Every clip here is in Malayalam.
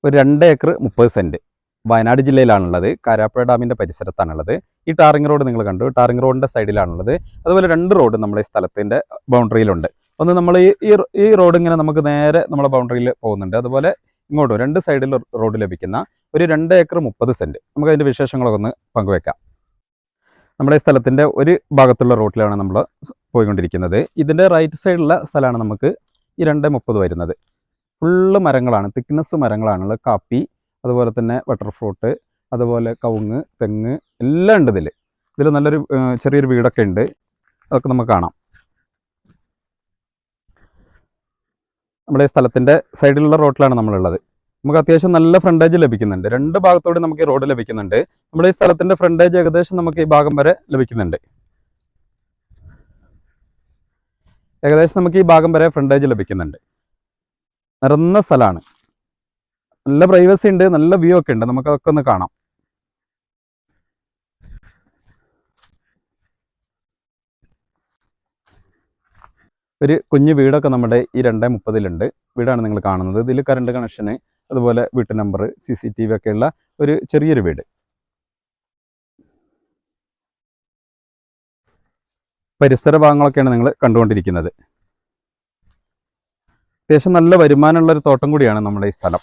ഒരു 2 ഏക്കർ 30 സെൻറ്റ് വയനാട് ജില്ലയിലാണുള്ളത്. കാരാപ്പുഴ ഡാമിൻ്റെ പരിസരത്താണുള്ളത്. ഈ ടാറിംഗ് റോഡ് നിങ്ങൾ കണ്ടു. ടാറിംഗ് റോഡിൻ്റെ സൈഡിലാണുള്ളത്. അതുപോലെ 2 റോഡ് നമ്മുടെ ഈ സ്ഥലത്തിൻ്റെ ബൗണ്ടറിയിലുണ്ട്. ഒന്ന് നമ്മൾ ഈ റോഡ് ഇങ്ങനെ നമുക്ക് നേരെ നമ്മുടെ ബൗണ്ടറിയിൽ പോകുന്നുണ്ട്. അതുപോലെ ഇങ്ങോട്ടും 2 സൈഡിൽ റോഡ് ലഭിക്കുന്ന ഒരു 2 ഏക്കർ 30 സെൻറ്റ്. നമുക്ക് അതിൻ്റെ വിശേഷങ്ങളൊക്കെ ഒന്ന് പങ്കുവെക്കാം. നമ്മുടെ ഈ സ്ഥലത്തിൻ്റെ ഒരു ഭാഗത്തുള്ള റോഡിലാണ് നമ്മൾ പോയിക്കൊണ്ടിരിക്കുന്നത്. ഇതിൻ്റെ റൈറ്റ് സൈഡിലുള്ള സ്ഥലമാണ് നമുക്ക് ഈ 2:30 വരുന്നത്. ഫുള്ള് മരങ്ങളാണ്, തിക്നെസ് മരങ്ങളാണുള്ളത്. കാപ്പി, അതുപോലെ തന്നെ ബട്ടർ ഫ്രൂട്ട്, അതുപോലെ കവുങ്ങ്, തെങ്ങ് എല്ലാം ഉണ്ട് ഇതിൽ നല്ലൊരു ചെറിയൊരു വീടൊക്കെ ഉണ്ട്. അതൊക്കെ നമുക്ക് കാണാം. നമ്മുടെ ഈ സ്ഥലത്തിൻ്റെ സൈഡിലുള്ള റോഡിലാണ് നമ്മളുള്ളത്. നമുക്ക് അത്യാവശ്യം നല്ല ഫ്രണ്ടേജ് ലഭിക്കുന്നുണ്ട്. 2 ഭാഗത്തോടെ നമുക്ക് ഈ റോഡ് ലഭിക്കുന്നുണ്ട്. നമ്മുടെ ഈ സ്ഥലത്തിൻ്റെ ഫ്രണ്ടേജ് ഏകദേശം നമുക്ക് ഈ ഭാഗം വരെ ലഭിക്കുന്നുണ്ട്. ഏകദേശം നമുക്ക് ഈ ഭാഗം വരെ ഫ്രണ്ടേജ് ലഭിക്കുന്നുണ്ട്. നിറഞ്ഞ സ്ഥലമാണ്. നല്ല പ്രൈവസി ഉണ്ട്, നല്ല വ്യൂ ഒക്കെ ഉണ്ട്. നമുക്ക് അതൊക്കെ ഒന്ന് കാണാം. ഒരു കുഞ്ഞു വീടൊക്കെ നമ്മുടെ ഈ 2:30 വീടാണ് നിങ്ങൾ കാണുന്നത്. ഇതിൽ കറണ്ട് കണക്ഷന്, അതുപോലെ വീട്ടു നമ്പർ, CCTV ഒക്കെ ഉള്ള ഒരു ചെറിയൊരു വീട്. പരിസര ഭാഗങ്ങളൊക്കെയാണ് നിങ്ങൾ കണ്ടുകൊണ്ടിരിക്കുന്നത്. അത്യാവശ്യം നല്ല വരുമാനമുള്ളൊരു തോട്ടം കൂടിയാണ് നമ്മുടെ ഈ സ്ഥലം.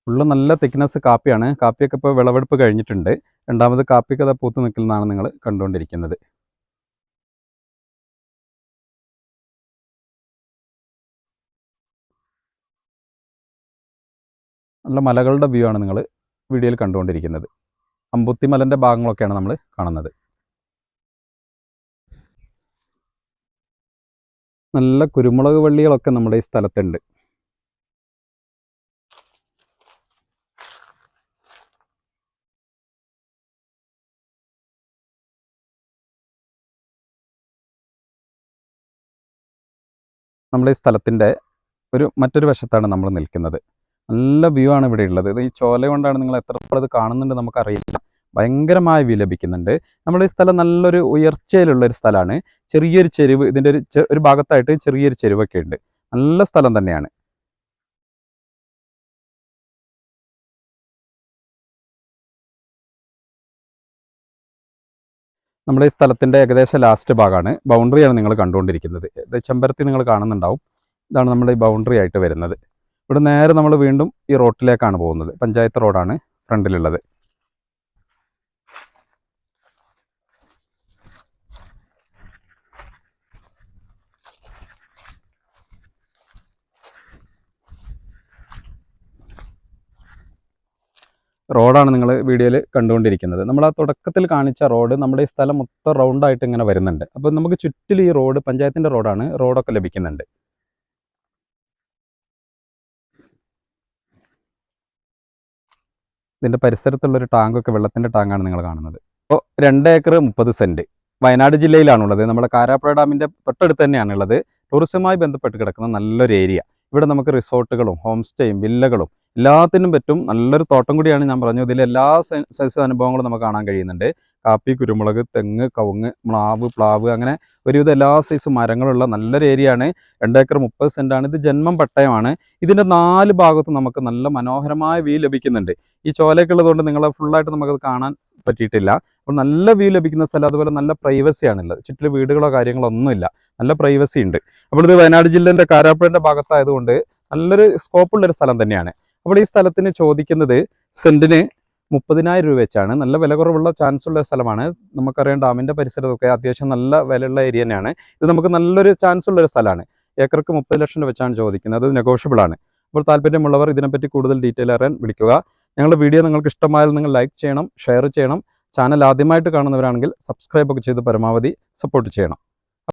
ഫുള്ള് നല്ല തിക്നെസ് കാപ്പിയാണ്. കാപ്പിയൊക്കെ ഇപ്പോൾ വിളവെടുപ്പ് കഴിഞ്ഞിട്ടുണ്ട്. രണ്ടാമത് കാപ്പിയൊക്കെ അത് പൂത്ത് നിൽക്കുന്നതാണ് നിങ്ങൾ കണ്ടുകൊണ്ടിരിക്കുന്നത്. നല്ല മലകളുടെ വ്യൂ ആണ് നിങ്ങൾ വീഡിയോയിൽ കണ്ടുകൊണ്ടിരിക്കുന്നത്. അമ്പുത്തിമലൻ്റെ ഭാഗങ്ങളൊക്കെയാണ് നമ്മൾ കാണുന്നത്. നല്ല കുരുമുളക് വള്ളികളൊക്കെ നമ്മുടെ ഈ സ്ഥലത്തുണ്ട്. നമ്മുടെ ഈ സ്ഥലത്തിൻ്റെ മറ്റൊരു വശത്താണ് നമ്മൾ നിൽക്കുന്നത്. നല്ല വ്യൂ ആണ് ഇവിടെ ഉള്ളത്. ഇത് ഈ ചോല കൊണ്ടാണ് നിങ്ങൾ എത്രത്തോളം അത് കാണുന്നുണ്ട് നമുക്കറിയില്ല. ഭയങ്കരമായ വ്യൂ ലഭിക്കുന്നുണ്ട്. നമ്മുടെ ഈ സ്ഥലം നല്ലൊരു ഉയർച്ചയിലുള്ള ഒരു സ്ഥലമാണ്. ചെറിയൊരു ചെരുവ്, ഇതിൻ്റെ ഒരു ഭാഗത്തായിട്ട് ചെറിയൊരു ചെരുവൊക്കെ ഉണ്ട്. നല്ല സ്ഥലം തന്നെയാണ്. നമ്മുടെ ഈ സ്ഥലത്തിൻ്റെ ഏകദേശം ലാസ്റ്റ് ഭാഗമാണ്. ബൗണ്ടറിയാണ് നിങ്ങൾ കണ്ടുകൊണ്ടിരിക്കുന്നത്. ഇത് ചെമ്പരത്തി നിങ്ങൾ കാണുന്നുണ്ടാവും. ഇതാണ് നമ്മുടെ ഈ ബൗണ്ടറി ആയിട്ട് വരുന്നത്. ഇവിടെ നേരെ നമ്മൾ വീണ്ടും ഈ റോട്ടിലേക്കാണ് പോകുന്നത്. പഞ്ചായത്ത് റോഡാണ് ഫ്രണ്ടിലുള്ളത്. റോഡാണ് നിങ്ങൾ വീഡിയോയിൽ കണ്ടുകൊണ്ടിരിക്കുന്നത്. നമ്മൾ ആ തുടക്കത്തിൽ കാണിച്ച റോഡ് നമ്മുടെ ഈ സ്ഥലം മൊത്തം റൗണ്ടായിട്ട് ഇങ്ങനെ വരുന്നുണ്ട്. അപ്പോൾ നമുക്ക് ചുറ്റിലും ഈ റോഡ് പഞ്ചായത്തിൻ്റെ റോഡാണ്. റോഡൊക്കെ ലഭിക്കുന്നുണ്ട്. ഇതിൻ്റെ പരിസരത്തുള്ളൊരു ടാങ്കൊക്കെ, വെള്ളത്തിൻ്റെ ടാങ്കാണ് നിങ്ങൾ കാണുന്നത്. അപ്പോൾ 2 ഏക്കർ 30 സെൻറ്റ് വയനാട് ജില്ലയിലാണുള്ളത്. നമ്മുടെ കാരാപ്പുഴ ഡാമിൻ്റെ തൊട്ടടുത്ത് തന്നെയാണുള്ളത്. ടൂറിസവുമായി ബന്ധപ്പെട്ട് കിടക്കുന്ന നല്ലൊരു ഏരിയ. ഇവിടെ നമുക്ക് റിസോർട്ടുകളും ഹോം സ്റ്റേയും വില്ലകളും എല്ലാത്തിനും പറ്റും. നല്ലൊരു തോട്ടം കൂടിയാണ്. ഞാൻ പറഞ്ഞു, ഇതിൽ എല്ലാ സൈസ് അനുഭവങ്ങളും നമുക്ക് കാണാൻ കഴിയുന്നുണ്ട്. കാപ്പി, കുരുമുളക്, തെങ്ങ്, കവുങ്ങ്, മാവ്, പ്ലാവ്, അങ്ങനെ ഒരുവിധം എല്ലാ സൈസ് മരങ്ങളുള്ള നല്ലൊരു ഏരിയ ആണ്. 2 ഏക്കർ 30 സെൻറ്റാണ്. ഇത് ജന്മം പട്ടയമാണ്. ഇതിൻ്റെ 4 ഭാഗത്തും നമുക്ക് നല്ല മനോഹരമായ വ്യൂ ലഭിക്കുന്നുണ്ട്. ഈ ചോലയൊക്കെ ഉള്ളതുകൊണ്ട് നിങ്ങളെ ഫുള്ളായിട്ട് നമുക്കത് കാണാൻ പറ്റിയിട്ടില്ല. അപ്പോൾ നല്ല വ്യൂ ലഭിക്കുന്ന സ്ഥലം, അതുപോലെ നല്ല പ്രൈവസിയാണുള്ളത്. ചുറ്റിലും വീടുകളോ കാര്യങ്ങളോ ഒന്നുമില്ല. നല്ല പ്രൈവസി ഉണ്ട്. അപ്പോൾ ഇത് വയനാട് ജില്ലേൻ്റെ കാരാപ്പുഴൻ്റെ ഭാഗത്തായതുകൊണ്ട് നല്ലൊരു സ്കോപ്പുള്ളൊരു സ്ഥലം തന്നെയാണ്. അപ്പോൾ ഈ സ്ഥലത്തിന് ചോദിക്കുന്നത് സെൻറ്റിന് 30,000 രൂപ വെച്ചാണ്. നല്ല വില കുറവുള്ള ചാൻസ് ഉള്ള സ്ഥലമാണ്. നമുക്കറിയാം, ഡാമിൻ്റെ പരിസരത്തൊക്കെ അത്യാവശ്യം നല്ല വിലയുള്ള ഏരിയ തന്നെയാണ്. ഇത് നമുക്ക് നല്ലൊരു ചാൻസ് ഉള്ളൊരു സ്ഥലമാണ്. ഏക്കർക്ക് 30 ലക്ഷം രൂപ വെച്ചാണ് ചോദിക്കുന്നത്. അത് നെഗോഷ്യബിൾ ആണ്. അപ്പോൾ താല്പര്യമുള്ളവർ ഇതിനെപ്പറ്റി കൂടുതൽ ഡീറ്റെയിൽ അറിയാൻ വിളിക്കുക. ഞങ്ങളുടെ വീഡിയോ നിങ്ങൾക്ക് ഇഷ്ടമായാൽ നിങ്ങൾ ലൈക്ക് ചെയ്യണം, ഷെയർ ചെയ്യണം. ചാനൽ ആദ്യമായിട്ട് കാണുന്നവരാണെങ്കിൽ സബ്സ്ക്രൈബ് ഒക്കെ ചെയ്ത് പരമാവധി സപ്പോർട്ട് ചെയ്യണം.